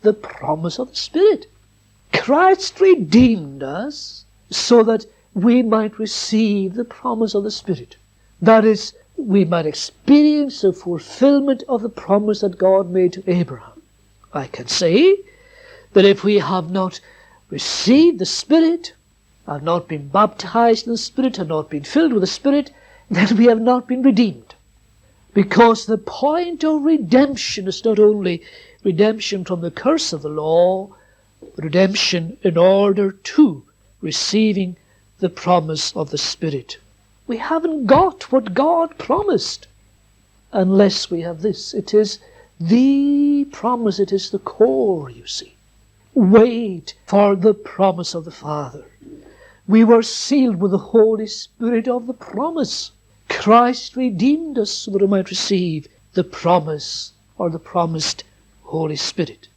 the promise of the Spirit. Christ redeemed us so that we might receive the promise of the Spirit. That is, we might experience the fulfillment of the promise that God made to Abraham. I can say that if we have not received the Spirit, have not been baptized in the Spirit, have not been filled with the Spirit, then we have not been redeemed. Because the point of redemption is not only redemption from the curse of the law, but redemption in order to receiving the promise of the Spirit. We haven't got what God promised unless we have this. It is the promise. It is the core, you see. Wait for the promise of the Father. We were sealed with the Holy Spirit of the promise. Christ redeemed us so that we might receive the promise or the promised Holy Spirit.